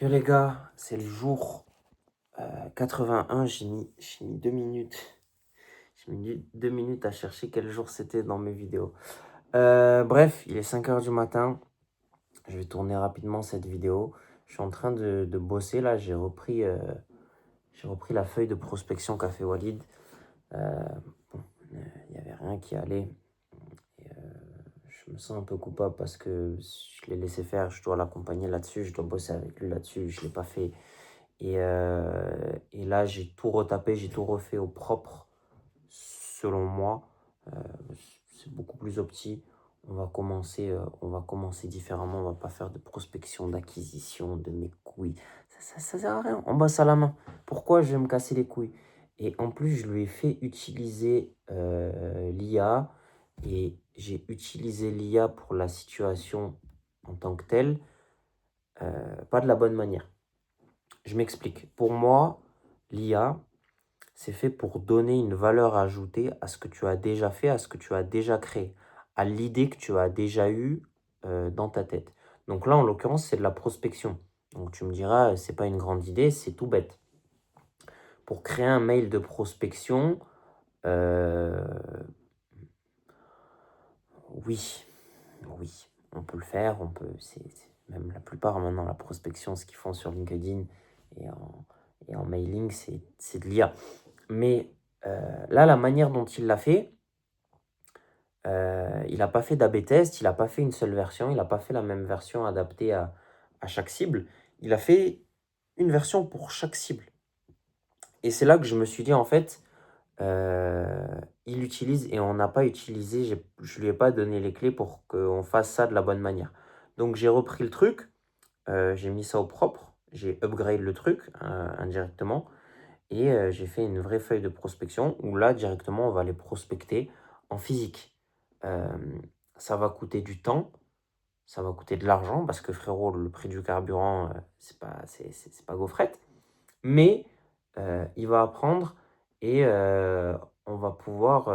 Yo les gars, c'est le jour 81, j'ai mis 2 minutes. J'ai mis 2 minutes à chercher quel jour c'était dans mes vidéos. Bref, il est 5 heures du matin. Je vais tourner rapidement cette vidéo. Je suis en train de bosser là. J'ai repris la feuille de prospection qu'a fait Walid. Euh, bon, il n'y avait rien qui allait. Et, je me sens un peu coupable parce que je l'ai laissé faire. Je dois l'accompagner là-dessus. Je dois bosser avec lui là-dessus. Je ne l'ai pas fait. Et là, j'ai tout retapé, j'ai tout refait au propre, selon moi. Euh, c'est beaucoup plus opti. On va commencer différemment. On va pas faire de prospection, d'acquisition, de mes couilles. Ça sert à rien. On bosse à la main. Pourquoi je vais me casser les couilles? Et en plus, je lui ai fait utiliser l'IA. Et j'ai utilisé l'IA pour la situation en tant que telle, pas de la bonne manière. Je m'explique. Pour moi, l'IA, c'est fait pour donner une valeur ajoutée à ce que tu as déjà fait, à ce que tu as déjà créé, à l'idée que tu as déjà eue dans ta tête. Donc là, en l'occurrence, c'est de la prospection. Donc tu me diras, c'est pas une grande idée, c'est tout bête. Pour créer un mail de prospection, euh, oui, oui, on peut le faire. Même la plupart maintenant, la prospection, ce qu'ils font sur LinkedIn et en mailing, c'est de l'IA. Mais là, la manière dont il l'a fait, il n'a pas fait d'A/B test, il n'a pas fait une seule version, il n'a pas fait la même version adaptée à chaque cible. Il a fait une version pour chaque cible. Et c'est là que je me suis dit, en fait, il utilise et on n'a pas utilisé, je ne lui ai pas donné les clés pour qu'on fasse ça de la bonne manière. Donc j'ai repris le truc, j'ai mis ça au propre, j'ai upgrade le truc indirectement. Et j'ai fait une vraie feuille de prospection où là, directement, on va les prospecter en physique. Euh, Ça va coûter du temps, ça va coûter de l'argent parce que frérot, le prix du carburant, c'est pas gaufrette. Mais il va apprendre et on va pouvoir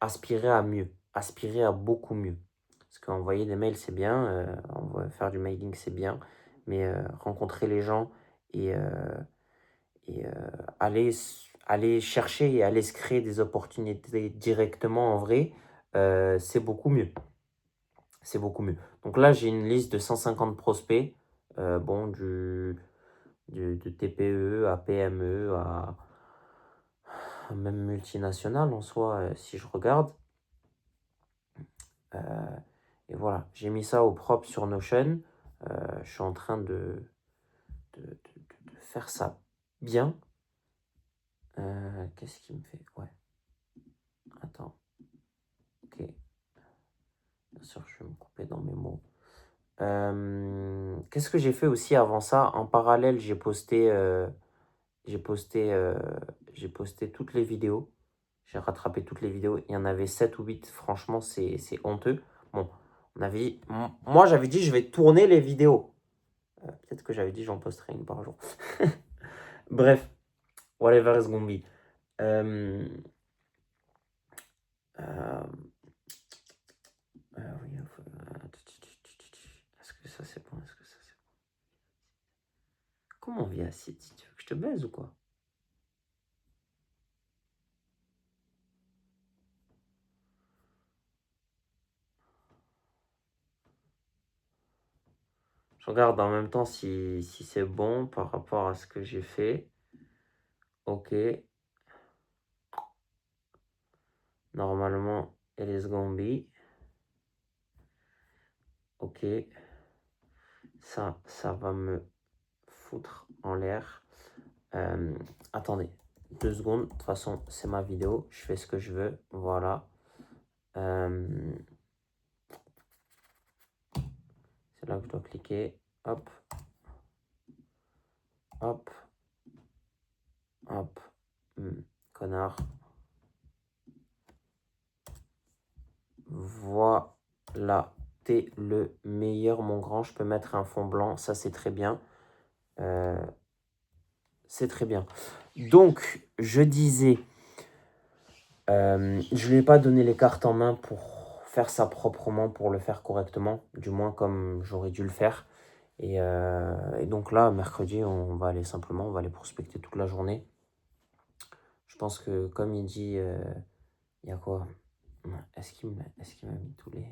aspirer à mieux, aspirer à beaucoup mieux. Parce qu'envoyer des mails, c'est bien, faire du mailing, c'est bien, mais rencontrer les gens et aller chercher et aller se créer des opportunités directement en vrai, c'est beaucoup mieux. C'est beaucoup mieux. Donc là, j'ai une liste de 150 prospects, bon, de TPE à PME à même multinationales en soi, si je regarde. Euh, et voilà, j'ai mis ça au propre sur Notion. Je suis en train de faire ça bien. Qu'est-ce qui me fait? Ouais, attends. Ok. Bien sûr, je vais me couper dans mes mots. Qu'est-ce que j'ai fait aussi avant ça? En parallèle, j'ai posté, euh, j'ai posté toutes les vidéos. J'ai rattrapé toutes les vidéos. Il y en avait 7 ou 8. Franchement, c'est honteux. Bon, moi, j'avais dit, je vais tourner les vidéos. Peut-être que j'avais dit, j'en posterai une par jour. Bref, whatever is gonna be. Euh, euh, oui, est-ce que ça c'est bon? Est-ce que ça c'est bon? Comment on vit à City? Tu veux que je te baise ou quoi? Je regarde en même temps si c'est bon par rapport à ce que j'ai fait. Ok. Normalement, elle est Gambi. Ok. Ça va me foutre en l'air. Attendez. 2 secondes. De toute façon, c'est ma vidéo. Je fais ce que je veux. Voilà. C'est là que je dois cliquer. Hop. Hop. Hop. Connard. Voilà. T'es le meilleur, mon grand. Je peux mettre un fond blanc. Ça, c'est très bien. C'est très bien. Donc, je disais, je lui ai pas donné les cartes en main pour faire ça proprement, pour le faire correctement, du moins comme j'aurais dû le faire. Et donc là, mercredi, on va aller prospecter toute la journée. Je pense que, comme il dit, il y a quoi? Est-ce qu'il m'a mis tous les...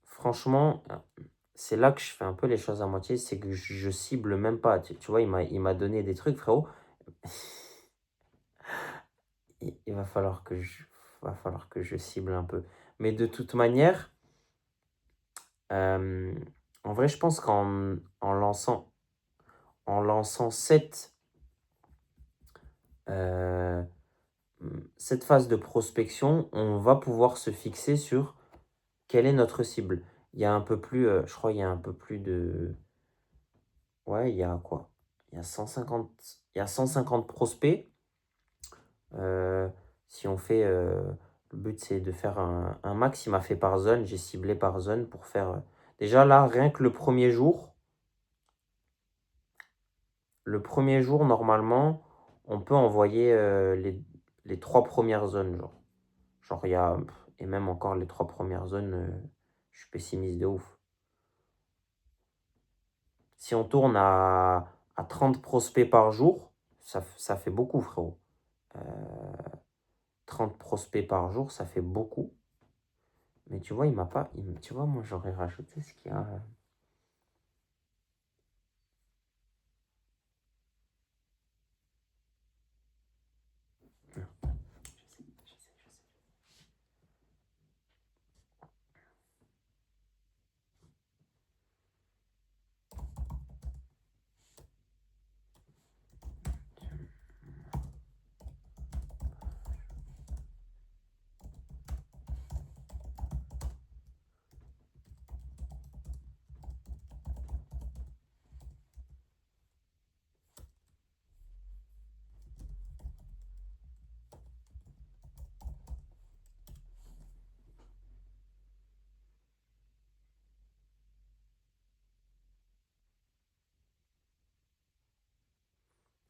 Franchement, c'est là que je fais un peu les choses à moitié, c'est que je cible même pas. Tu vois, il m'a donné des trucs, frérot. Il va falloir que je cible un peu. Mais de toute manière, euh, en vrai, je pense qu'en lançant euh, cette phase de prospection, on va pouvoir se fixer sur quelle est notre cible. Il y a un peu plus, je crois, il y a un peu plus de... Ouais, il y a quoi? Il y a 150 prospects. Euh, Si on fait... le but, c'est de faire un max. Il m'a fait par zone. J'ai ciblé par zone pour faire... Déjà, là, rien que le premier jour, normalement, on peut envoyer les 3 premières zones, genre. Genre, il y a... Et même encore, les 3 premières zones, je suis pessimiste de ouf. Si on tourne à 30 prospects par jour, ça fait beaucoup, frérot. Euh, 30 prospects par jour, ça fait beaucoup. Mais tu vois, il m'a pas. Tu vois, moi, j'aurais rajouté ce qu'il y a. Je sais.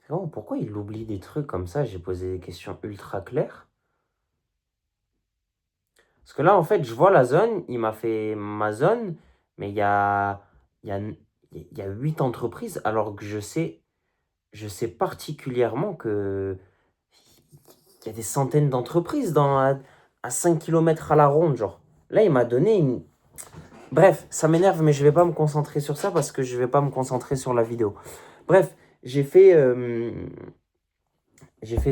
Frérot, pourquoi il oublie des trucs comme ça? J'ai posé des questions ultra claires. Parce que là, en fait, je vois la zone, il m'a fait ma zone, mais il y a, il y a 8 entreprises, alors que je sais particulièrement que il y a des centaines d'entreprises à 5 km à la ronde, genre. Là, il m'a donné une... Bref, ça m'énerve, mais je vais pas me concentrer sur ça parce que je vais pas me concentrer sur la vidéo. Bref, j'ai fait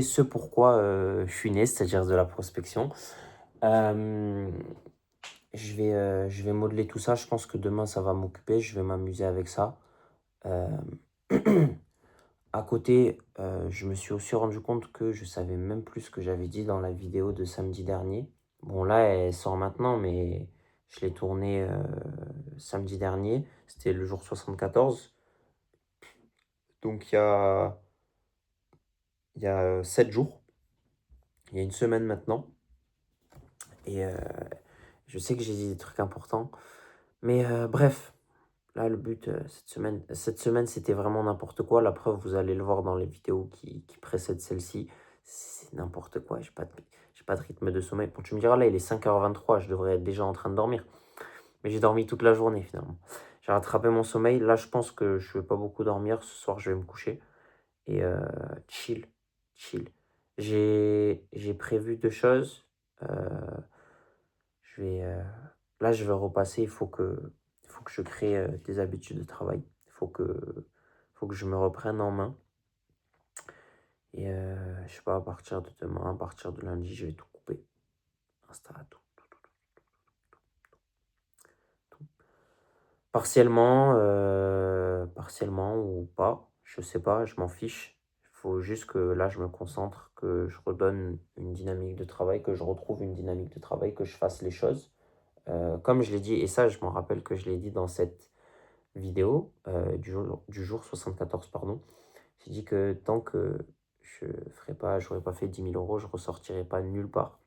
ce pourquoi je suis né, c'est-à-dire de la prospection. Euh, je vais modeler tout ça. Je pense que demain, ça va m'occuper. Je vais m'amuser avec ça. Euh, À côté, je me suis aussi rendu compte que je savais même plus ce que j'avais dit dans la vidéo de samedi dernier. Bon, là, elle sort maintenant, mais je l'ai tournée samedi dernier. C'était le jour 74. Donc, il y a 7 jours. Il y a une semaine maintenant. Et je sais que j'ai dit des trucs importants. Mais bref, là, le but cette semaine, c'était vraiment n'importe quoi. La preuve, vous allez le voir dans les vidéos qui précèdent celle-ci. C'est n'importe quoi. J'ai pas de rythme de sommeil. Bon, tu me diras, là, il est 5h23. Je devrais être déjà en train de dormir. Mais j'ai dormi toute la journée, finalement. J'ai rattrapé mon sommeil. Là, je pense que je vais pas beaucoup dormir. Ce soir, je vais me coucher. Et chill. Chill. J'ai prévu 2 choses. Euh, je vais, Là, je vais repasser. Il faut que je crée des habitudes de travail. Il faut que je me reprenne en main. Et je sais pas, à partir de demain, à partir de lundi, je vais tout couper. Insta, tout, tout, tout, tout. Partiellement ou pas, je sais pas, je m'en fiche. Il faut juste que là, je me concentre, que je redonne une dynamique de travail, que je retrouve une dynamique de travail, que je fasse les choses. Comme je l'ai dit, et ça, je m'en rappelle que je l'ai dit dans cette vidéo du jour 74, pardon. J'ai dit que tant que j'aurais pas fait 10 000 euros, je ressortirais pas nulle part.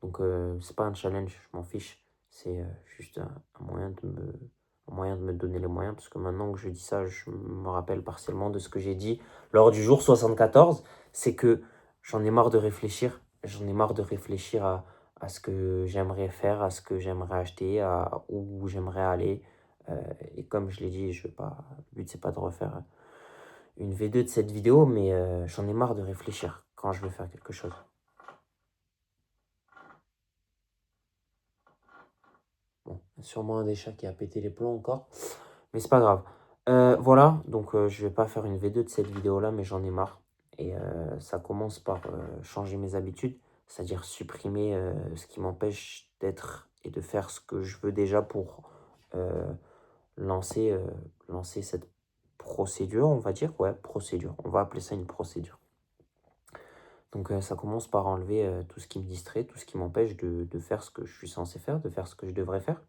Donc, c'est pas un challenge, je m'en fiche. C'est juste un moyen de me donner les moyens. Parce que maintenant que je dis ça, je me rappelle partiellement de ce que j'ai dit lors du jour 74. C'est que j'en ai marre de réfléchir. j'en ai marre de réfléchir à ce que j'aimerais faire, à ce que j'aimerais acheter, à où j'aimerais aller. Et comme je l'ai dit, je veux pas, le but c'est pas de refaire une V2 de cette vidéo, mais j'en ai marre de réfléchir quand je veux faire quelque chose. Bon, sûrement un des chats qui a pété les plombs encore, mais c'est pas grave. Voilà, donc je vais pas faire une V2 de cette vidéo-là, mais j'en ai marre. Et ça commence par changer mes habitudes, c'est-à-dire supprimer ce qui m'empêche d'être et de faire ce que je veux déjà pour euh, lancer, lancer cette procédure, on va dire. Ouais, procédure. On va appeler ça une procédure. Donc ça commence par enlever tout ce qui me distrait, tout ce qui m'empêche de faire ce que je suis censé faire, de faire ce que je devrais faire.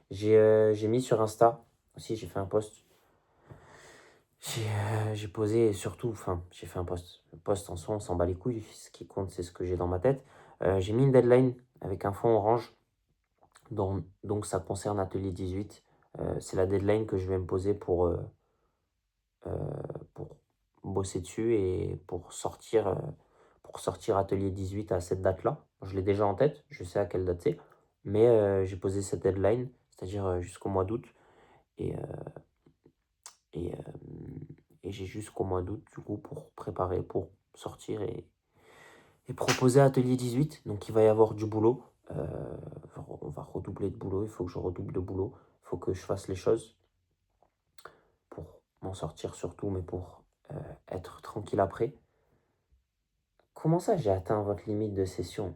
J'ai mis sur Insta, aussi j'ai fait un post. J'ai posé surtout, enfin j'ai fait un post. Le post en soi, on s'en bat les couilles. Ce qui compte, c'est ce que j'ai dans ma tête. J'ai mis une deadline avec un fond orange. Donc ça concerne Atelier 18. C'est la deadline que je vais me poser pour bosser dessus et pour sortir Atelier 18 à cette date-là. Je l'ai déjà en tête, je sais à quelle date c'est, mais j'ai posé cette deadline, c'est-à-dire jusqu'au mois d'août. Et, et, euh, et j'ai jusqu'au mois d'août, du coup, pour préparer, pour sortir et proposer Atelier 18. Donc il va y avoir du boulot. On va redoubler de boulot, il faut que je redouble de boulot. Il faut que je fasse les choses pour m'en sortir surtout, mais pour être tranquille après. Comment ça, j'ai atteint votre limite de session?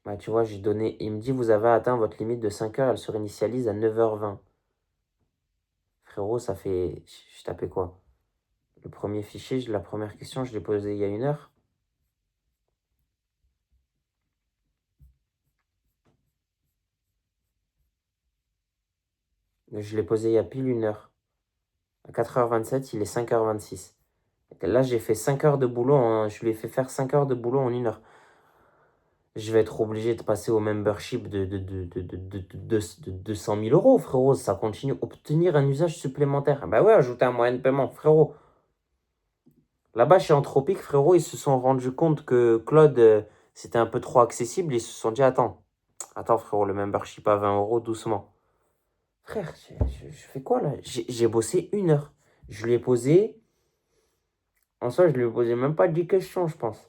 Bah, tu vois, j'ai donné. Il me dit, vous avez atteint votre limite de 5 heures, elle se réinitialise à 9h20. Frérot, ça fait. Je tapais quoi? Le premier fichier, la première question, je l'ai posée il y a 1 heure. Je l'ai posé il y a pile 1 heure. À 4h27, il est 5h26. Là, j'ai fait 5 heures de boulot. Je lui ai fait faire 5 heures de boulot en 1 heure. Je vais être obligé de passer au membership de 200 000 euros, frérot. Ça continue. Obtenir un usage supplémentaire. Bah ouais, ajouter un moyen de paiement, frérot. Là-bas, chez Anthropic, frérot, ils se sont rendus compte que Claude, c'était un peu trop accessible. Ils se sont dit, attends, frérot, le membership à 20 euros, doucement. Frère, je fais quoi là? J'ai bossé 1 heure. Je lui ai posé, en soi, je lui ai posé même pas 10 questions, je pense.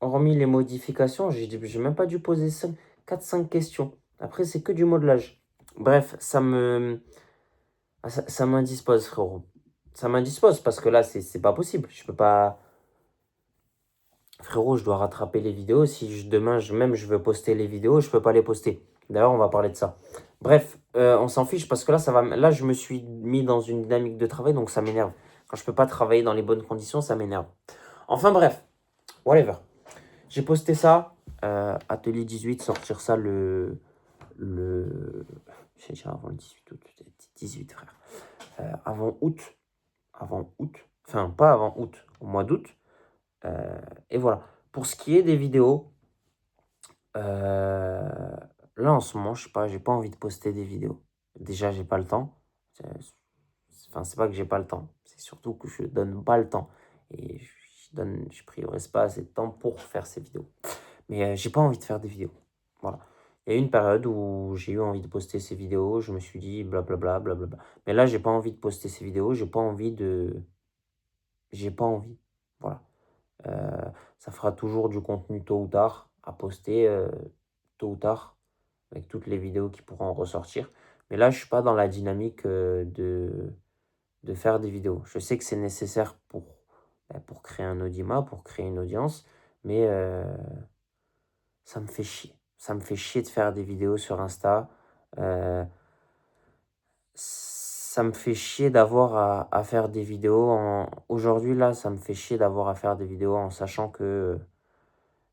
Hormis les modifications, j'ai même pas dû poser 4-5 questions. Après, c'est que du modelage. Bref, ça m'indispose, frérot. Ça m'indispose parce que là, c'est pas possible. Je peux pas. Frérot, je dois rattraper les vidéos. Si demain, même je veux poster les vidéos, je peux pas les poster. D'ailleurs, on va parler de ça. Bref, on s'en fiche parce que là, là, je me suis mis dans une dynamique de travail, donc ça m'énerve. Quand je peux pas travailler dans les bonnes conditions, ça m'énerve. Enfin bref, whatever. J'ai posté ça, Atelier 18, sortir ça j'allais dire avant le 18 août, 18 frère. Avant août, enfin pas avant août, au mois d'août. Et voilà. Pour ce qui est des vidéos, là en ce moment, je sais pas, j'ai pas envie de poster des vidéos. Déjà, j'ai pas le temps. Enfin, c'est pas que j'ai pas le temps, c'est surtout que je donne pas le temps. Et je priorise pas assez de temps pour faire ces vidéos. Mais j'ai pas envie de faire des vidéos. Voilà. Il y a eu une période où j'ai eu envie de poster ces vidéos, je me suis dit blablabla, blablabla. Mais là, j'ai pas envie de poster ces vidéos, j'ai pas envie de. J'ai pas envie. Voilà. Ça fera toujours du contenu tôt ou tard à poster, tôt ou tard, avec toutes les vidéos qui pourront en ressortir. Mais là, je suis pas dans la dynamique de faire des vidéos. Je sais que c'est nécessaire pour créer un audimat, pour créer une audience, mais ça me fait chier. Ça me fait chier de faire des vidéos sur Insta. Euh, Ça me fait chier d'avoir à faire des vidéos Aujourd'hui, là, ça me fait chier d'avoir à faire des vidéos en sachant que...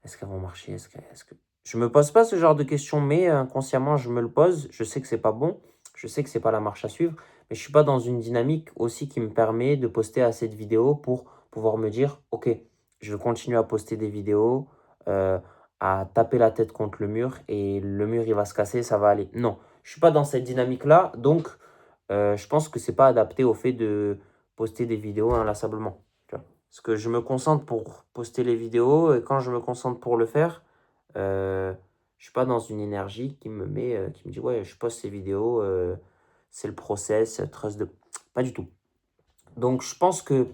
Est-ce qu'elles vont marcher? Est-ce que... Je me pose pas ce genre de questions, mais inconsciemment, je me le pose. Je sais que c'est pas bon. Je sais que c'est pas la marche à suivre. Mais je suis pas dans une dynamique aussi qui me permet de poster assez de vidéos pour pouvoir me dire, ok, je vais continuer à poster des vidéos, à taper la tête contre le mur et le mur, il va se casser, ça va aller. Non, je suis pas dans cette dynamique-là, donc je pense que c'est pas adapté au fait de poster des vidéos inlassablement, tu vois? Parce que je me concentre pour poster les vidéos et quand je me concentre pour le faire, heu, je suis pas dans une énergie qui me dit: «Ouais, je poste ces vidéos, c'est le process, trust de» pas du tout. Donc je pense que,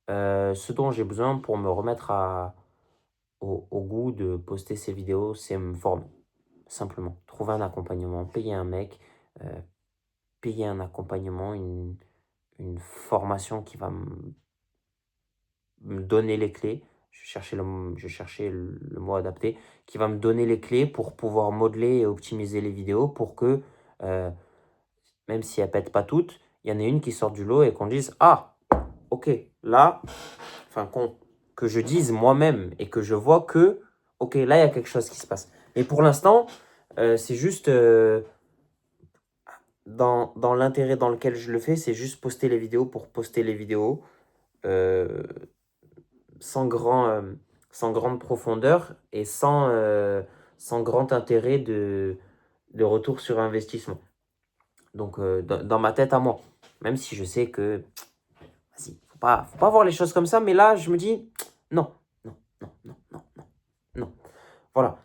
ce dont j'ai besoin pour me remettre au goût de poster ces vidéos, c'est me former, simplement. Trouver un accompagnement, payer un mec, heu, payer un accompagnement, une formation qui va me donner les clés. Je cherchais le mot adapté, qui va me donner les clés pour pouvoir modeler et optimiser les vidéos pour que, heu, même si elles pètent pas toutes, il y en ait une qui sorte du lot et qu'on dise: «Ah! OK, là» enfin que je dise moi-même et que je vois que: «OK, là, il y a quelque chose qui se passe». Et pour l'instant, c'est juste, dans l'intérêt dans lequel je le fais, c'est juste poster les vidéos pour poster les vidéos, heu, sans grand, sans grande profondeur et sans grand intérêt de retour sur investissement. Donc, dans ma tête à moi, même si je sais que, vas-y, faut pas voir les choses comme ça, mais là, je me dis: «Non, non, non, non, non, non, non». Voilà,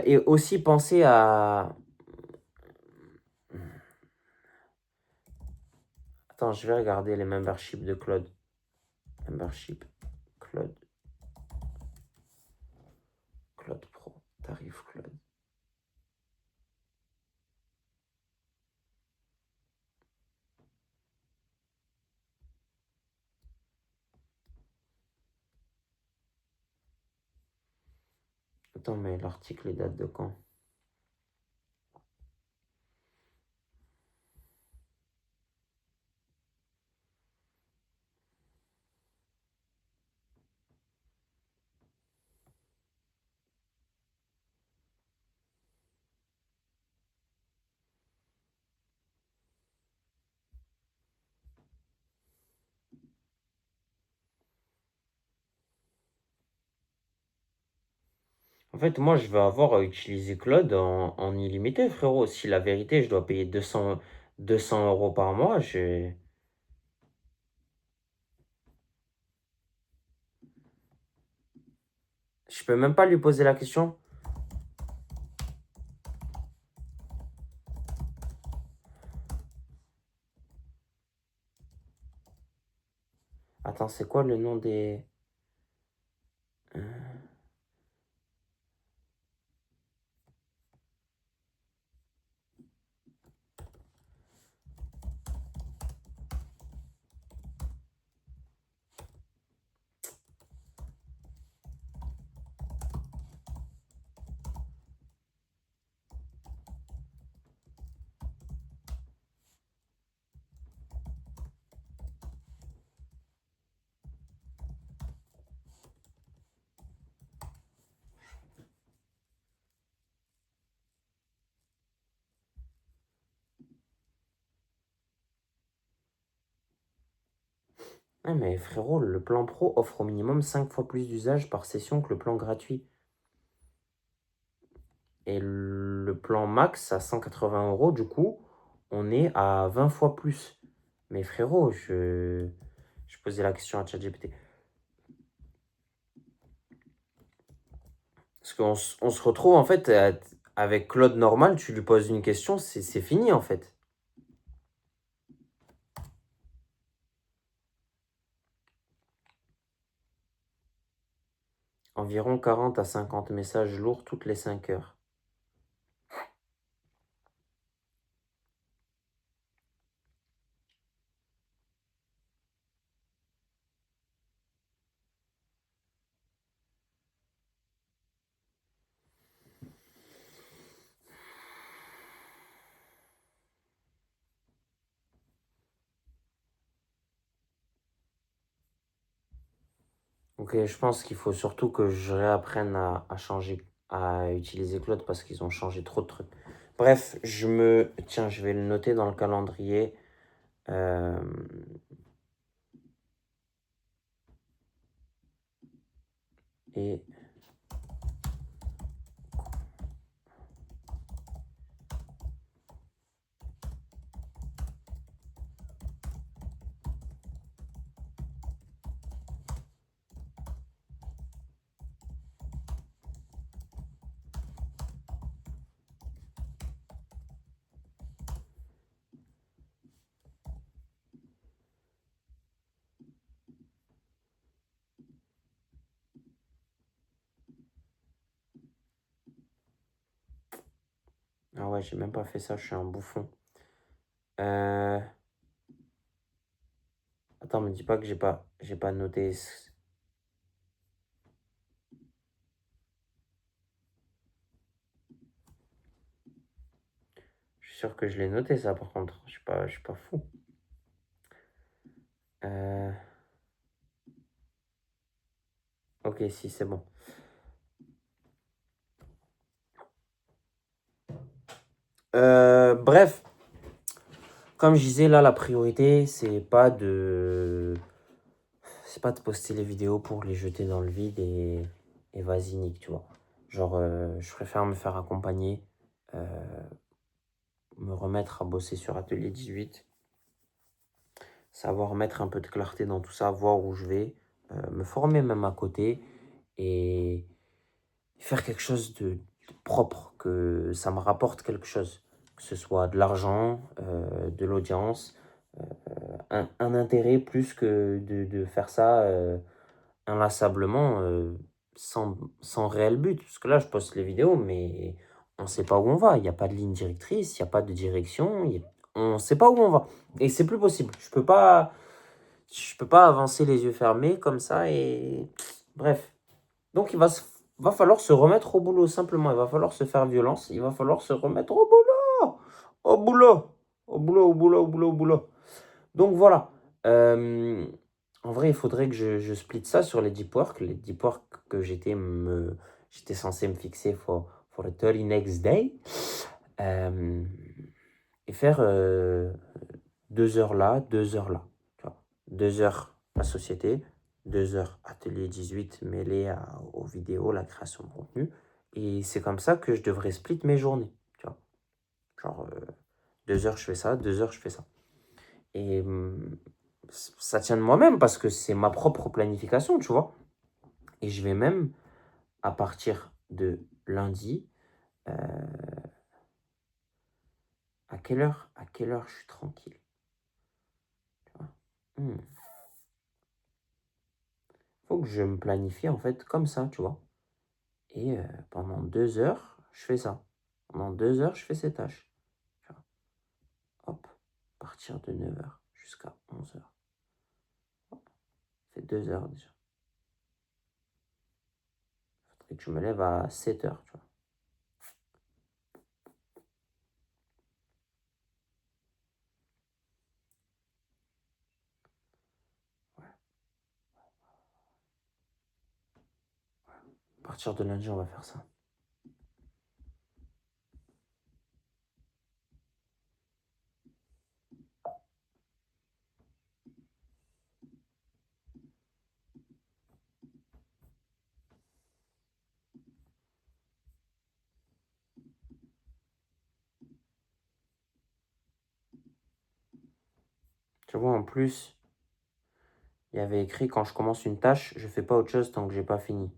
et aussi penser à attends, je vais regarder les memberships de Claude. Membership Claude, Claude Pro, tarif Claude. Attends, mais l'article, il date de quand? En fait, moi, je vais avoir à utiliser Claude en illimité, frérot. Si la vérité, je dois payer 200 € par mois, je peux même pas lui poser la question. Attends, c'est quoi le nom des... Ah, mais frérot, le plan pro offre au minimum 5 fois plus d'usages par session que le plan gratuit. Et le plan max à 180 €, du coup, on est à 20 fois plus. Mais frérot, je posais la question à ChatGPT. Parce on se retrouve en fait avec Claude normal, tu lui poses une question, c'est fini en fait. Environ 40 à 50 messages lourds toutes les 5 heures. Ok, je pense qu'il faut surtout que je réapprenne à changer, à utiliser Claude parce qu'ils ont changé trop de trucs. Bref, tiens, je vais le noter dans le calendrier. Euh, Et ah ouais, j'ai même pas fait ça, je suis un bouffon. Attends, me dis pas que j'ai pas noté. Je suis sûr que je l'ai noté ça par contre. Je suis pas fou. Ok, si, c'est bon. Bref, comme je disais, là, la priorité, c'est pas de poster les vidéos pour les jeter dans le vide et vas-y, nique, tu vois. Genre, je préfère me faire accompagner, euh, me remettre à bosser sur Atelier 18, savoir mettre un peu de clarté dans tout ça, voir où je vais, me former même à côté et faire quelque chose de propre, que ça me rapporte quelque chose, que ce soit de l'argent, de l'audience, un intérêt plus que de faire ça inlassablement, sans réel but. Parce que là, je poste les vidéos, mais on ne sait pas où on va. Il n'y a pas de ligne directrice, il n'y a pas de direction, on ne sait pas où on va. Et c'est plus possible. Je peux pas avancer les yeux fermés comme ça et... Bref. Donc, va falloir se remettre au boulot, simplement. Il va falloir se faire violence. Il va falloir se remettre au boulot. Au boulot. Au boulot, au boulot, au boulot, au boulot. Donc, voilà. Euh, En vrai, il faudrait que je split ça sur les deep work. Les deep work que j'étais censé me fixer for the 30 next day. Euh, et faire 2 heures là, 2 heures là. Tu vois. 2 heures la société, 2 heures atelier 18 mêlé aux vidéos, la création de contenu. Et c'est comme ça que je devrais split mes journées. Tu vois. Genre, 2 heures je fais ça, 2 heures je fais ça. Et ça tient de moi-même parce que c'est ma propre planification, tu vois. Et je vais même, à partir de lundi, euh, à quelle heure je suis tranquille, tu vois. Faut que je me planifie en fait comme ça, tu vois. Et pendant 2 heures, je fais ça. Pendant 2 heures, je fais ces tâches. Tu vois. Hop, à partir de 9 heures jusqu'à 11 heures. Hop, ça fait 2 heures déjà. Il faudrait que je me lève à 7 heures, tu vois. À partir de lundi, on va faire ça. Tu vois, en plus, il y avait écrit quand je commence une tâche, je fais pas autre chose tant que j'ai pas fini.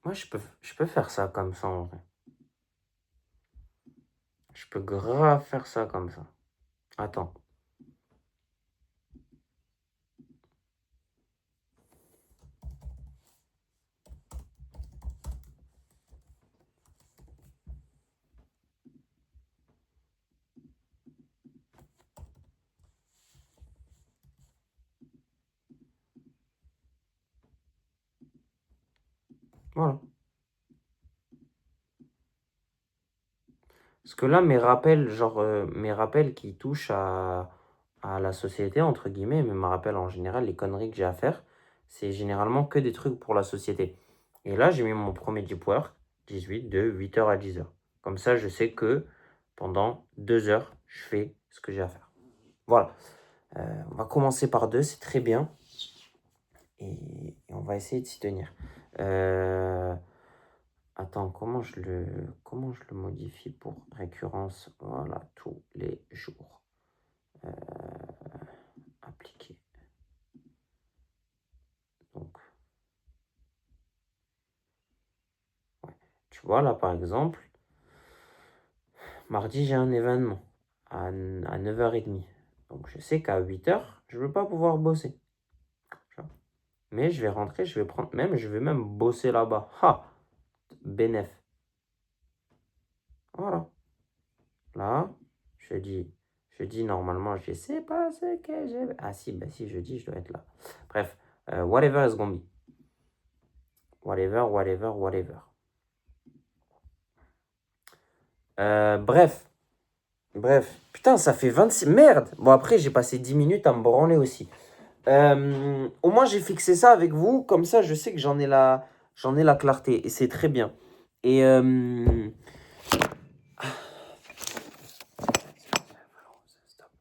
Moi, je peux faire ça comme ça en vrai. Je peux grave faire ça comme ça. Attends. Voilà. Parce que là, mes rappels, genre, mes rappels qui touchent à la société, entre guillemets, mais mes rappels en général, les conneries que j'ai à faire, c'est généralement que des trucs pour la société. Et là, j'ai mis mon premier deep work, 18, de 8h à 10h. Comme ça, je sais que pendant 2 heures, je fais ce que j'ai à faire. Voilà. On va commencer par 2, c'est très bien. Et on va essayer de s'y tenir. Attends, comment je le modifie pour récurrence? Voilà, tous les jours. Euh, appliquer. Donc, ouais. Tu vois, là, par exemple, mardi, j'ai un événement à 9h30. Donc, je sais qu'à 8h, je ne vais pas pouvoir bosser. Mais je vais rentrer, je vais même bosser là-bas. Ha! Bénef. Voilà. Là, je dis normalement, je sais pas ce que j'ai. Ah si, bah si, jeudi, je dois être là. Bref, whatever is gonna be. Whatever, whatever, whatever. Bref. Putain, ça fait 26. Merde! Bon, après, j'ai passé 10 minutes à me branler aussi. Au moins, j'ai fixé ça avec vous. Comme ça, je sais que j'en ai la clarté. Et c'est très bien. Et.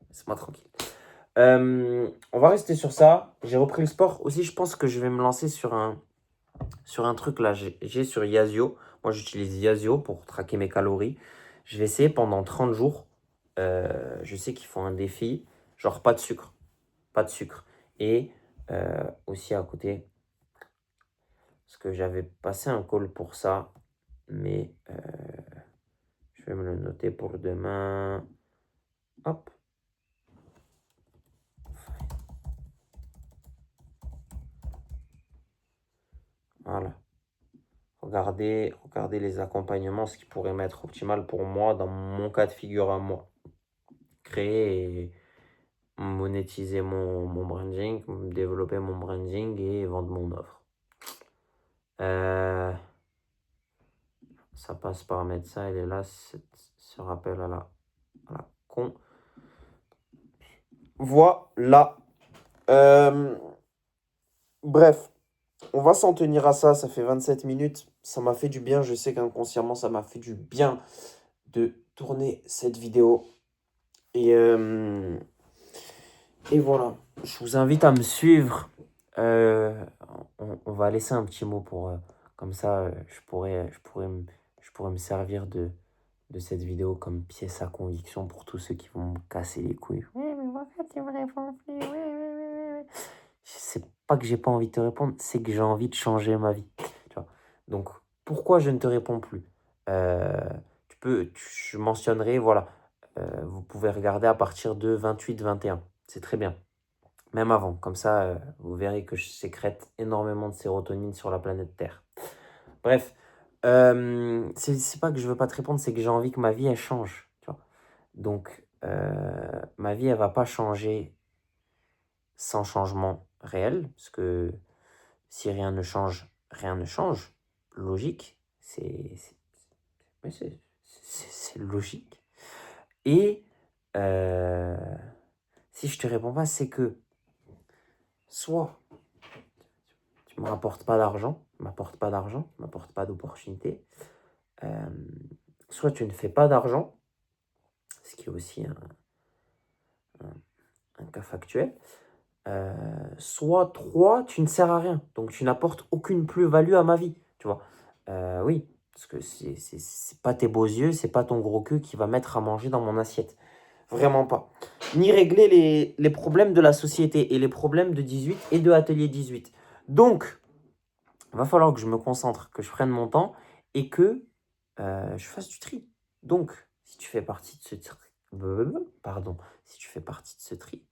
Laisse-moi tranquille. On va rester sur ça. J'ai repris le sport. Aussi, je pense que je vais me lancer sur un truc là. J'ai sur Yazio. Moi, j'utilise Yazio pour traquer mes calories. Je vais essayer pendant 30 jours. Je sais qu'ils font un défi. Genre, pas de sucre. Pas de sucre. Et aussi à côté, parce que j'avais passé un call pour ça. Mais je vais me le noter pour demain. Hop. Voilà. Regardez les accompagnements, ce qui pourrait m'être optimal pour moi dans mon cas de figure à moi. Créer et monétiser mon branding, développer mon branding et vendre mon offre. Ça passe par médecin, il est là, ce rappel à la con. Voilà. Bref, on va s'en tenir à ça. Ça fait 27 minutes. Ça m'a fait du bien. Je sais qu'inconsciemment, ça m'a fait du bien de tourner cette vidéo. Et voilà. Je vous invite à me suivre. On va laisser un petit mot pour. Comme ça, je pourrais me servir de cette vidéo comme pièce à conviction pour tous ceux qui vont me casser les couilles. Oui, mais pourquoi tu me réponds plus? Oui, oui, oui, oui. C'est pas que j'ai pas envie de te répondre, c'est que j'ai envie de changer ma vie. Tu vois. Donc, pourquoi je ne te réponds plus? Euh, je mentionnerai, voilà, vous pouvez regarder à partir de 28-21. C'est très bien. Même avant, comme ça, vous verrez que je sécrète énormément de sérotonine sur la planète Terre. Bref, c'est pas que je veux pas te répondre, c'est que j'ai envie que ma vie, elle change. Tu vois. Donc, ma vie, elle va pas changer sans changement réel, parce que si rien ne change, rien ne change. Logique, ouais, c'est logique. Et si je te réponds pas, c'est que soit tu ne me rapportes pas d'argent, tu m'apportes pas d'opportunité, soit tu ne fais pas d'argent, ce qui est aussi un cas factuel, soit trois, tu ne sers à rien, donc tu n'apportes aucune plus-value à ma vie, tu vois. Oui, parce que c'est pas tes beaux yeux, c'est pas ton gros cul qui va mettre à manger dans mon assiette. Vraiment pas. Ni régler les problèmes de la société et les problèmes de 18 et de Atelier 18. Donc, il va falloir que je me concentre, que je prenne mon temps et que je fasse du tri. Donc, si tu fais partie de ce tri, pardon, si tu fais partie de ce tri,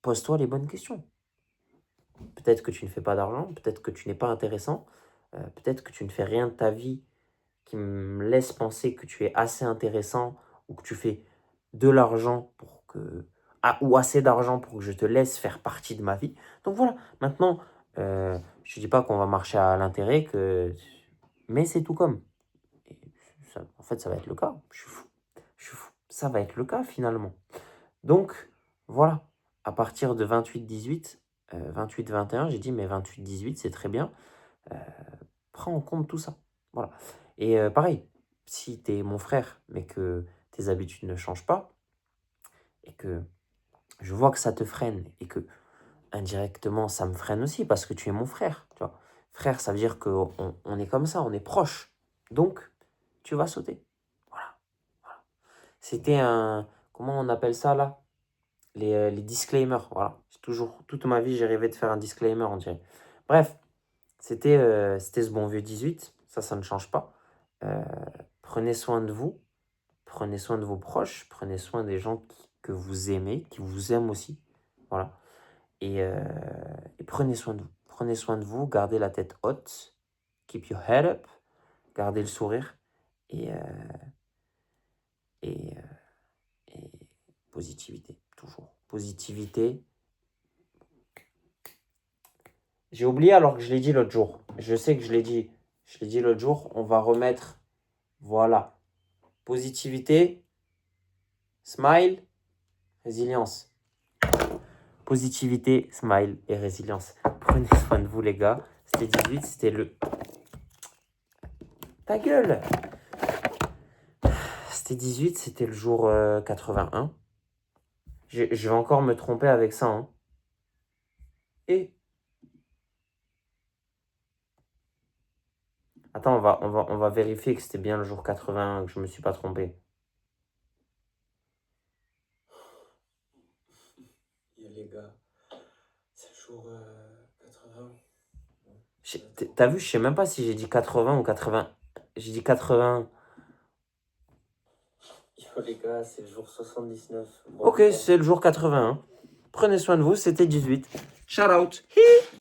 pose-toi les bonnes questions. Peut-être que tu ne fais pas d'argent, peut-être que tu n'es pas intéressant, peut-être que tu ne fais rien de ta vie qui me laisse penser que tu es assez intéressant ou que tu fais de l'argent ou assez d'argent pour que je te laisse faire partie de ma vie. Donc voilà, maintenant, Je dis pas qu'on va marcher à l'intérêt, mais c'est tout comme. Et en fait, ça va être le cas. Je suis fou. Je suis fou. Ça va être le cas finalement. Donc, voilà. À partir de 28-18, 28-21, j'ai dit, mais 28-18, c'est très bien. Prends en compte tout ça. Voilà. Et pareil, si tu es mon frère, mais que tes habitudes ne changent pas, et que je vois que ça te freine, et que indirectement, ça me freine aussi, parce que tu es mon frère, tu vois. Frère, ça veut dire qu'on on est comme ça, on est proche. Donc, tu vas sauter. Voilà. Voilà. C'était un... Comment on appelle ça, là? Les disclaimers, voilà. Toute ma vie, j'ai rêvé de faire un disclaimer, on dirait. Bref, c'était ce bon vieux 18. Ça ne change pas. Euh, Prenez soin de vous. Prenez soin de vos proches. Prenez soin des gens que vous aimez, qui vous aiment aussi. Voilà. Et prenez soin de vous. Prenez soin de vous. Gardez la tête haute. Keep your head up. Gardez le sourire. Et, euh, et, euh, et positivité, toujours. Positivité. J'ai oublié alors que je l'ai dit l'autre jour. Je sais que je l'ai dit. Je l'ai dit l'autre jour. On va remettre. Voilà. Positivité. Smile. Résilience. Positivité, smile et résilience. Prenez soin de vous, les gars. C'était 18, c'était le... Ta gueule! C'était 18, c'était le jour 81. Je vais encore me tromper avec ça. Hein. Et... Attends, on va vérifier que c'était bien le jour 81, que je ne me suis pas trompé. Les gars, c'est le jour 80. T'as vu, je sais même pas si j'ai dit 80 ou 80. J'ai dit 80. Yo les gars, c'est le jour 79. Bon, ok, c'est le jour 81. Prenez soin de vous, c'était 18. Shout out. Hi